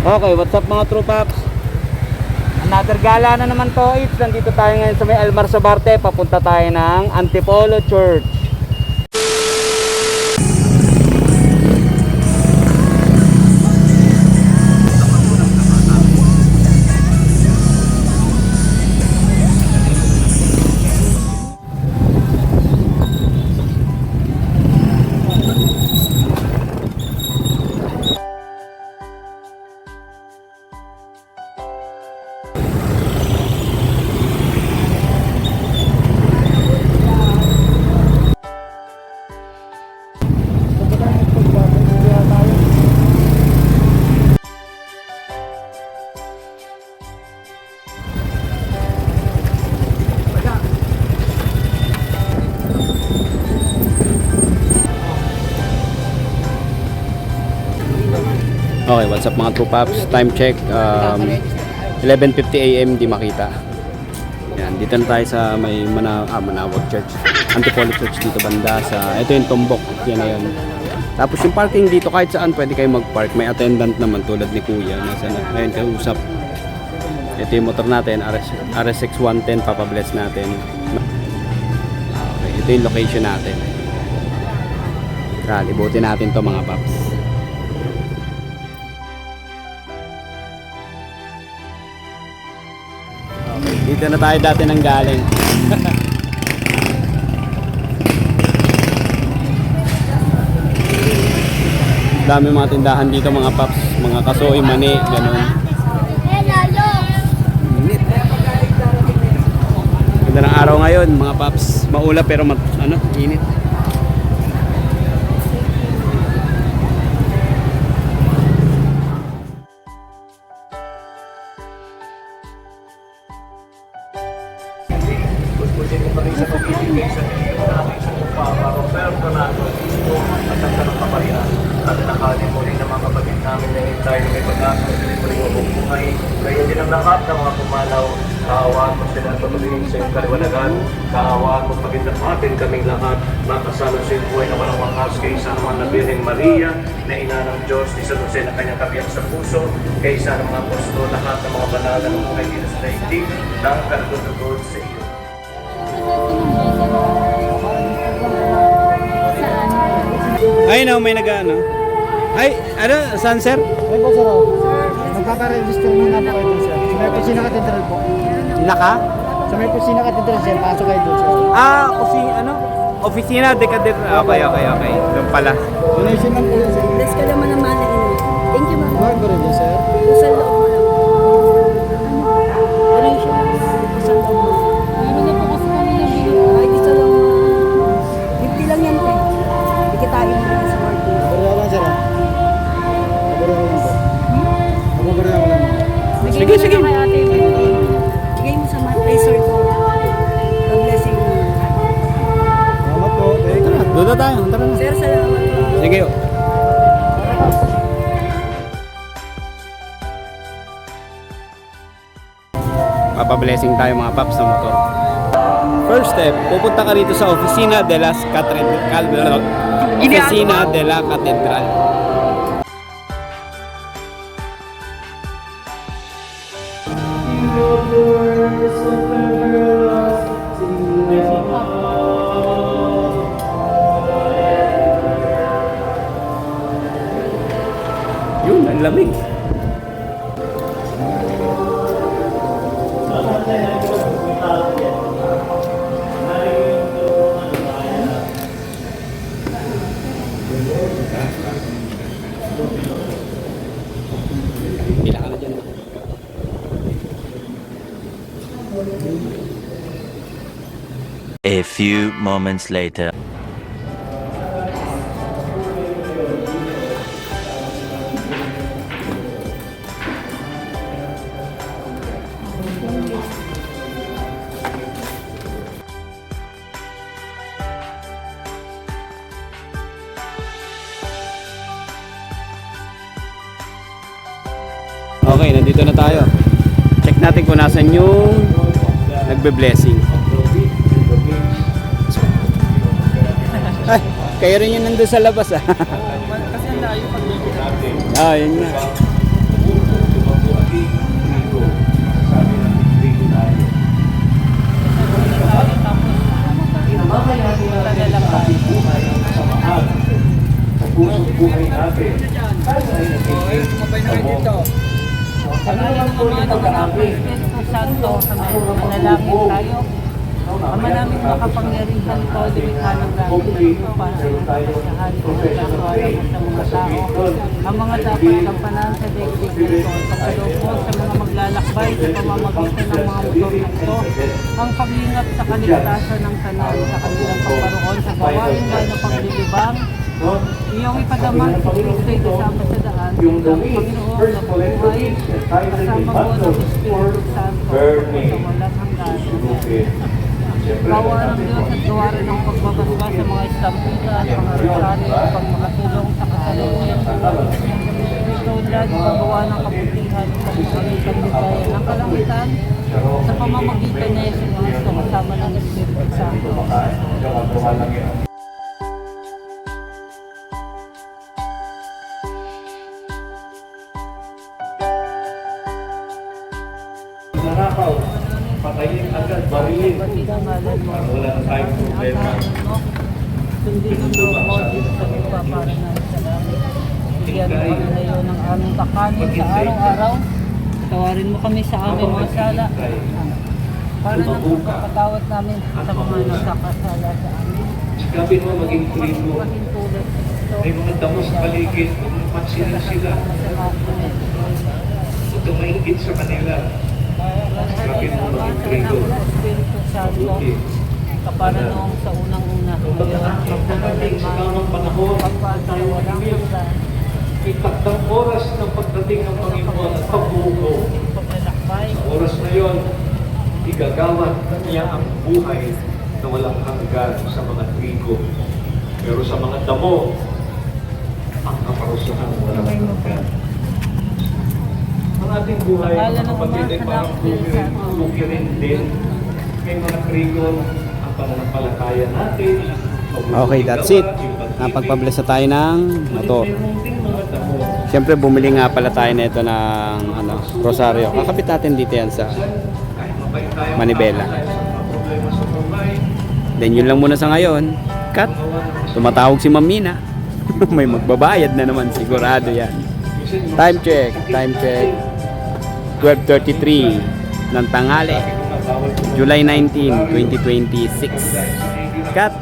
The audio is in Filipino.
Okay, what's up mga True Paps? Another gala na naman to. Nandito tayo ngayon sa may Almar Sabarte. Papunta tayo ng Antipolo Church. Okay, what's up mga True Paps? Time check 11:50 AM, di makita. Yan, dito na tayo sa may Manawag Church, Antipolo Church dito banda sa, ito yung tumbok, yan na yun. Tapos yung parking dito kahit saan pwede kayo mag-park. May attendant naman tulad ni Kuya. Nasa na, ayun, kausap. Ito yung motor natin, RSX 110, papabless natin. Okay, ito yung location natin. Tara, libutin natin to mga Paps. Dito na tayo dati nang galing. Dami mga tindahan dito mga Paps, mga kasoy, mani, ganun. Ganda ng araw ngayon mga Paps, maulap pero init. At nakali mo rin ang mga kapatid namin na hintay na may pag-asa sa libreng mabong buhay. Gayon din ang lahat ng mga pumanaw. Kaawaan mo sila at patuloyin sa iyong kaliwanagan. Kaawaan mo pagindamatin kaming lahat. Makasama sa iyong buhay na walang wakas kay isa naman na Birhen Maria, na ina ng Diyos, ni San Jose na kanyang kabiyak sa puso, kay isa ng mga apostol, lahat ng mga banal na buhay dito sa daigdig, ng kalugod sa iyo. Ay no, may nag-ano. Ay, saan sir? Ay po sir, magpaparegister muna po kayo sir. Sa may Kusina Cathedral po. Naka? Sa may Kusina Cathedral sir, pasok kayo doon sir. Oficina de Cathedral. Okay. Doon pala. Donation lang po yun sir. Bless ka naman ng mana ino. Thank you, ma'am. Mahal ko rin yun sir. Sa loob mo lang. Donation. Sa loob mo. Meron na po kasi kami na bilang. Ay, di sa lang. 50 lang yan, eh. Ikitain mo na sa party. Mabarya lang sir ah. Mabarya lang po. Mabarya lang. Sige. Bigay mo sa resort ko. God bless you. Salamat po. Thank you. Doon na tayo. Tara na. Sir, salamat po. Sige. Papablessing tayo mga Paps sa motor. First step, pupunta ka rito sa Oficina de la Catedral. Oficina de la Catedral. Yun, ang lamig. Pila ka na dyan. A few moments later. Okay, nandito na tayo. Check natin kung nasan yung nagbe-blessing. Ay, kayo rin yung nandun sa labas ah. Kasi ang layo pag Ah, yun nga. Mamayanin natin ang ating buhay ng kasamahan. Sa pusong buhay natin, tayo ay nagiging tamo. Ano naman po yung pag-aamin? Espiritu Santo, manalangin tayo. Ama namin makapangyarihan ko, lumikha ng langit ng lupa, kasahan ko ng kaswala mo sa mga tao. Ang mga dapat kampanan sa daigdig nito, pagkaloob mo sa mga maglalakbay sa pamamagitan ng mga motor na ito, ang paglingap sa kaligtasan ng tanan sa kanilang pagparoon sa gawain bayan ng paglilibang, iyong ipadamang si Kristo'y kasama sa daan, Yung ang dumi, Panginoon First na buhay, Corinthians, kasama mo ng Espiritu Santo, burning. sa walang hanggan. Sumukit. Siyempre, Gawa ng Diyos at gawa rin ng pagbabasba sa mga estampida at mga rosaryo upang makatulong sa kasalukuyan ng tulad paggawa ng kabutihan sa pagkakalitang ligaya ng kalangitan sa pamamagitan ni Jesus Cristo kasama ng Espiritu Santo. Narakaw, patayin agad, barilin. Pagkakangalan mo, Para wala na tayong problema. sundin ang loob mo dito sa lupa para na sa langit. Bigyan mo kami ngayon ng aming kakanin sa araw-araw. Tawarin mo kami sa aming mga sala. Para ng pagpapatawad namin sa mga nagkakasala sa amin. Sikapin mo maging tribo. Maging tulad sa Kristo. May mga damo sa paligid, huwag mong pansinin sila. Huwag kang maingit sa kanila. Sikapin mo maging tribo. Espiritu Santo, kapara noong sa unang-una, ngayon, Pagdating sa tamang panahon, pagpapatay walang hanggan, itaktang oras ng pagdating ng Panginoon at pagbuho. paglalakbay, Sa oras na yon, igagawad niya ang buhay na walang hanggan sa mga trigo. Pero sa mga damo, ang kaparusahan walang hanggan. Ang ating buhay, Akala mga ng kapatid, ay mga parang anak, bukirin din. May mga trigo, ang pananampalataya natin. Okay, that's it. Napagpabless na tayo ng motor. Siyempre bumili nga pala tayo nito ng rosaryo. Kakabit natin dito yan sa manibela. Then yun lang muna sa ngayon. Cut. Tumatawag si Ma'am Mina. May magbabayad na naman sigurado yan. Time check. Time check. 12:33 ng tanghali. July 19, 2026. Cut.